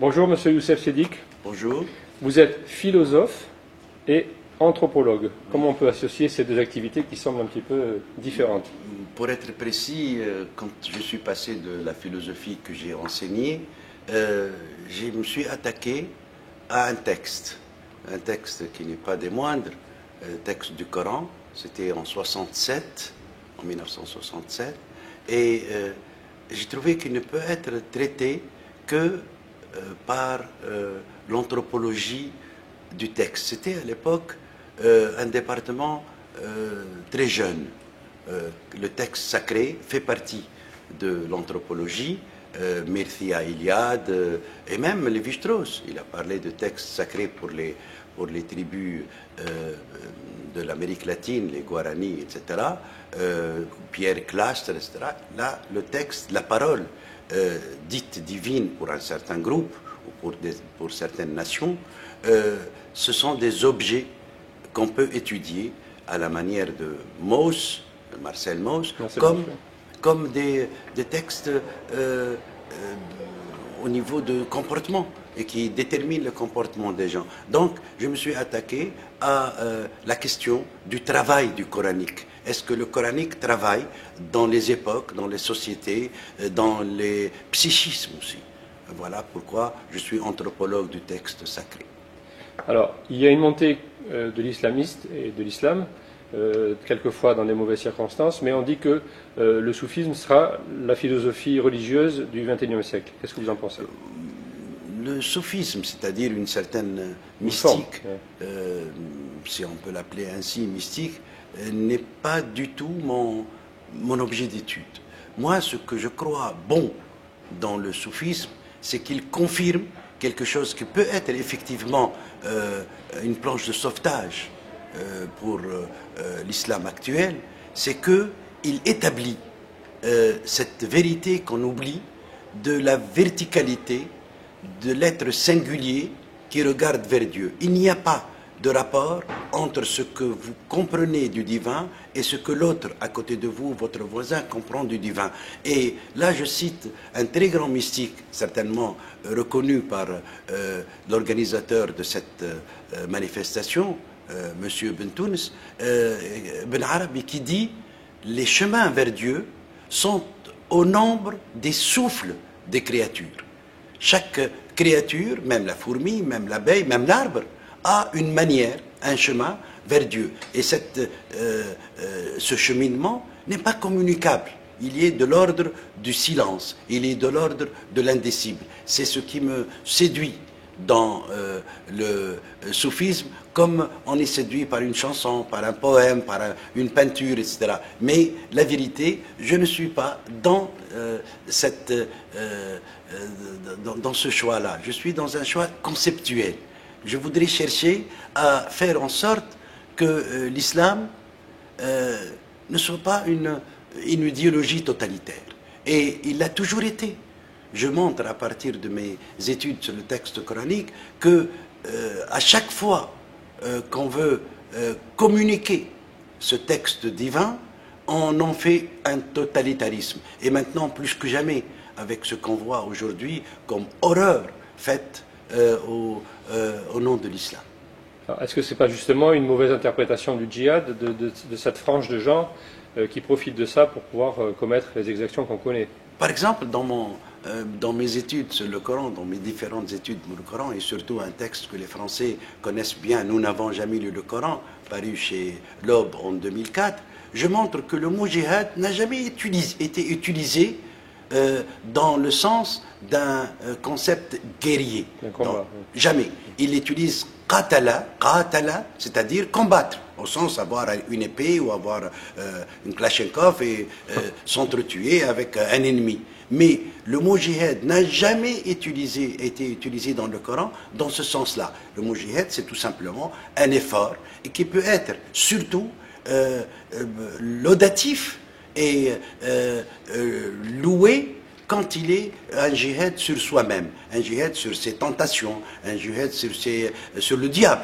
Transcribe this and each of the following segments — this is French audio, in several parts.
Bonjour Monsieur Youssef Sedik. Bonjour. Vous êtes philosophe et anthropologue. Comment on peut associer ces deux activités qui semblent un petit peu différentes? Pour être précis, quand je suis passé de la philosophie que j'ai enseignée, je me suis attaqué à un texte qui n'est pas des moindres, texte du Coran. C'était en 1967, et j'ai trouvé qu'il ne peut être traité que par l'anthropologie du texte. C'était à l'époque un département très jeune. Le texte sacré fait partie de l'anthropologie. Mircea Eliade et même Lévi-Strauss, il a parlé de textes sacrés pour les tribus de l'Amérique latine, les Guaranis, etc. Pierre Clastre, etc. Là, le texte, la parole dite divine pour un certain groupe ou pour certaines nations, ce sont des objets qu'on peut étudier à la manière de Mauss, Marcel Mauss, comme des textes au niveau de comportement et qui déterminent le comportement des gens. Donc, je me suis attaqué à la question du travail du coranique. Est-ce que le coranique travaille dans les époques, dans les sociétés, dans les psychismes aussi? Voilà pourquoi je suis anthropologue du texte sacré. Alors, il y a une montée de l'islamiste et de l'islam, quelquefois dans des mauvaises circonstances, mais on dit que le soufisme sera la philosophie religieuse du XXIe siècle. Qu'est-ce que vous en pensez? Le soufisme, c'est-à-dire une certaine mystique, si on peut l'appeler ainsi, mystique, n'est pas du tout mon objet d'étude. Moi, ce que je crois bon dans le soufisme, c'est qu'il confirme quelque chose qui peut être effectivement une planche de sauvetage pour l'islam actuel, c'est qu'il établit cette vérité qu'on oublie de la verticalité de l'être singulier qui regarde vers Dieu. Il n'y a pas de rapport entre ce que vous comprenez du divin et ce que l'autre à côté de vous, votre voisin, comprend du divin. Et là, je cite un très grand mystique, certainement reconnu par l'organisateur de cette manifestation, Monsieur Bentounes, Ben Arabi, qui dit « Les chemins vers Dieu sont au nombre des souffles des créatures. Chaque créature, même la fourmi, même l'abeille, même l'arbre, a une manière, un chemin vers Dieu. Et ce cheminement n'est pas communicable. Il est de l'ordre du silence, il est de l'ordre de l'indicible. C'est ce qui me séduit dans le soufisme, comme on est séduit par une chanson, par un poème, par une peinture, etc. Mais la vérité, je ne suis pas dans dans ce choix-là. Je suis dans un choix conceptuel. Je voudrais chercher à faire en sorte que l'islam ne soit pas une idéologie totalitaire. Et il l'a toujours été. Je montre à partir de mes études sur le texte coranique que à chaque fois qu'on veut communiquer ce texte divin, on en fait un totalitarisme. Et maintenant, plus que jamais, avec ce qu'on voit aujourd'hui comme horreur faite au nom de l'islam. Est-ce que ce n'est pas justement une mauvaise interprétation du djihad, de cette frange de gens qui profitent de ça pour pouvoir commettre les exactions qu'on connaît? Par exemple, dans mes études sur le Coran, dans mes différentes études sur le Coran, et surtout un texte que les Français connaissent bien, Nous n'avons jamais lu le Coran, paru chez l'Aube en 2004, je montre que le mot djihad n'a jamais été utilisé dans le sens d'un concept guerrier. Jamais. Il utilise qatala, c'est-à-dire combattre, au sens avoir une épée ou avoir une Kalachnikov et s'entretuer avec un ennemi. Mais le mot djihad n'a jamais été utilisé dans le Coran dans ce sens-là. Le mot djihad, c'est tout simplement un effort et qui peut être surtout laudatif et loué quand il est un djihad sur soi-même, un djihad sur ses tentations, un djihad sur le diable,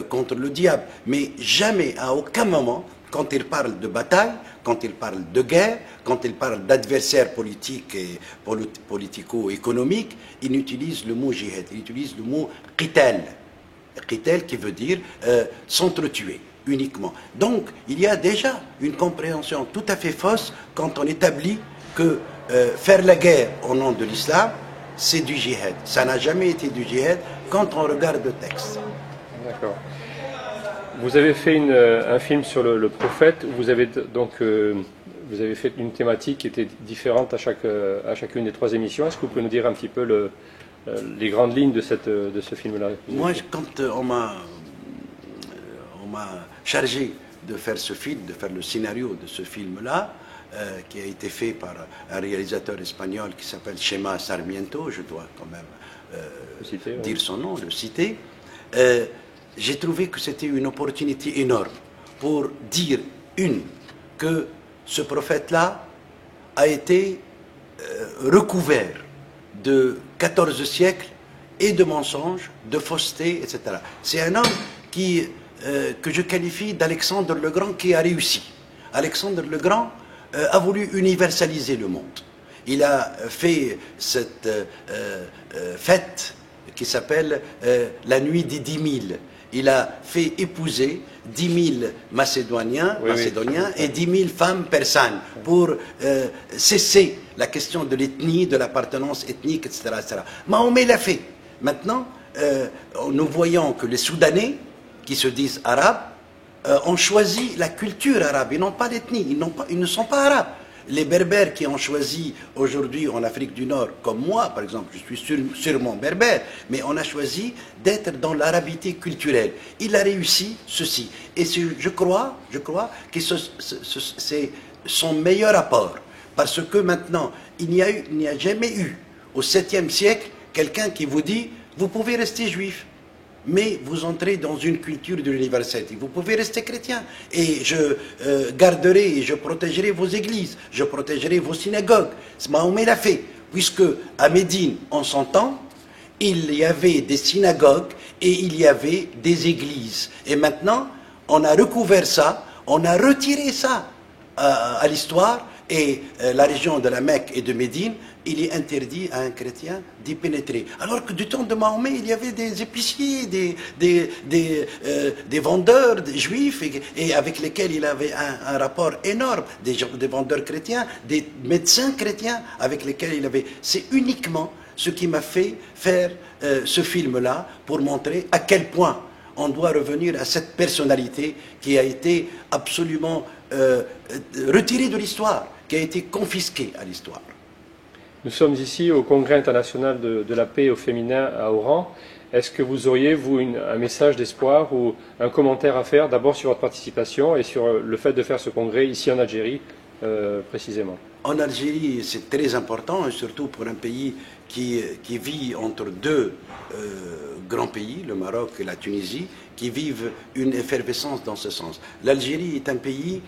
contre le diable. Mais jamais, à aucun moment, quand il parle de bataille, quand il parle de guerre, quand il parle d'adversaires politiques et politico-économiques, il utilise le mot jihad, il utilise le mot qital. Qital qui veut dire s'entretuer uniquement. Donc, il y a déjà une compréhension tout à fait fausse quand on établit que faire la guerre au nom de l'islam, c'est du djihad. Ça n'a jamais été du djihad quand on regarde le texte. D'accord. Vous avez fait un film sur le prophète. Vous avez donc vous avez fait une thématique qui était différente à chacune des 3 émissions. Est-ce que vous pouvez nous dire un petit peu les grandes lignes de ce film-là? Moi, quand on m'a chargé de faire ce film, de faire le scénario de ce film-là, qui a été fait par un réalisateur espagnol qui s'appelle Chema Sarmiento, je dois quand même dire son nom, le citer, j'ai trouvé que c'était une opportunité énorme pour dire, que ce prophète-là a été recouvert de 14 siècles et de mensonges, de fausseté, etc. C'est un homme que je qualifie d'Alexandre le Grand qui a réussi. Alexandre le Grand a voulu universaliser le monde. Il a fait cette fête qui s'appelle la nuit des 10 000. Il a fait épouser 10 000 Macédoniens et 10 000 femmes persanes pour cesser la question de l'ethnie, de l'appartenance ethnique, etc., etc. Mahomet l'a fait. Maintenant, nous voyons que les Soudanais, qui se disent arabes, ont choisi la culture arabe, ils n'ont pas l'ethnie, ils ne sont pas arabes. Les Berbères qui ont choisi aujourd'hui en Afrique du Nord, comme moi par exemple, je suis sûrement berbère, mais on a choisi d'être dans l'arabité culturelle. Il a réussi ceci. Et je crois que c'est son meilleur apport. Parce que maintenant, il n'y a jamais eu, au 7e siècle, quelqu'un qui vous dit, vous pouvez rester juif, mais vous entrez dans une culture de l'universalité. Vous pouvez rester chrétien. Et je garderai et je protégerai vos églises. Je protégerai vos synagogues. Mahomet l'a fait. Puisque à Médine, en son temps, il y avait des synagogues et il y avait des églises. Et maintenant, on a recouvert ça, on a retiré ça à l'histoire. Et la région de la Mecque et de Médine, il est interdit à un chrétien d'y pénétrer. Alors que du temps de Mahomet, il y avait des épiciers, des vendeurs, des juifs, et avec lesquels il avait un rapport énorme, des vendeurs chrétiens, des médecins chrétiens avec lesquels il avait... C'est uniquement ce qui m'a fait faire ce film-là, pour montrer à quel point on doit revenir à cette personnalité qui a été absolument retirée de l'histoire, qui a été confisquée à l'histoire. Nous sommes ici au Congrès international de la paix au féminin à Oran. Est-ce que vous auriez, vous, un message d'espoir ou un commentaire à faire, d'abord sur votre participation et sur le fait de faire ce congrès ici en Algérie, précisément? En Algérie, c'est très important, et surtout pour un pays qui vit entre deux grands pays, le Maroc et la Tunisie, qui vivent une effervescence dans ce sens. L'Algérie est un pays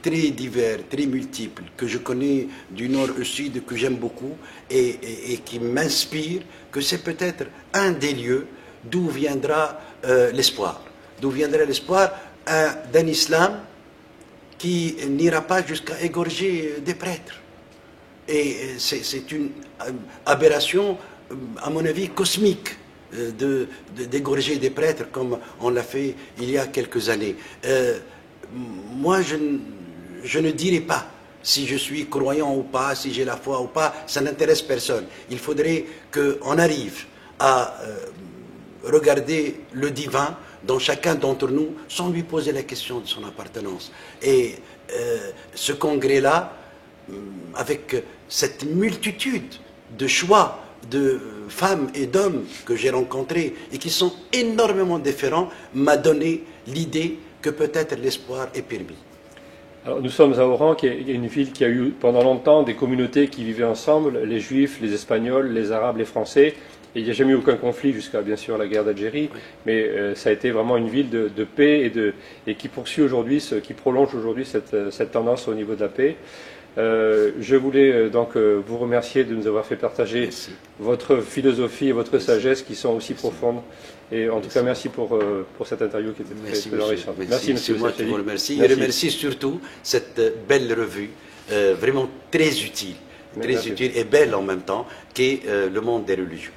très divers, très multiple, que je connais du nord au sud, que j'aime beaucoup et qui m'inspire, que c'est peut-être un des lieux d'où viendra l'espoir. D'où viendra l'espoir d'un islam qui n'ira pas jusqu'à égorger des prêtres. Et c'est une aberration, à mon avis, cosmique, d'égorger des prêtres comme on l'a fait il y a quelques années. Moi, je ne dirai pas si je suis croyant ou pas, si j'ai la foi ou pas, ça n'intéresse personne. Il faudrait qu'on arrive à regarder le divin dans chacun d'entre nous sans lui poser la question de son appartenance. Et ce congrès-là, avec cette multitude de choix de femmes et d'hommes que j'ai rencontrés et qui sont énormément différents, m'a donné l'idée que peut-être l'espoir est permis. Alors, nous sommes à Oran, qui est une ville qui a eu pendant longtemps des communautés qui vivaient ensemble, les Juifs, les Espagnols, les Arabes, les Français. Et il n'y a jamais eu aucun conflit jusqu'à, bien sûr, la guerre d'Algérie. Oui. Mais ça a été vraiment une ville de paix et qui poursuit aujourd'hui, qui prolonge aujourd'hui cette tendance au niveau de la paix. Je voulais donc vous remercier de nous avoir fait partager votre philosophie et votre sagesse qui sont aussi profondes. Et en tout cas, merci pour cette interview qui était très enrichissante. Merci, monsieur. C'est moi qui vous remercie. Et remercie surtout cette belle revue, vraiment très utile et belle en même temps, qu'est Le Monde des religions.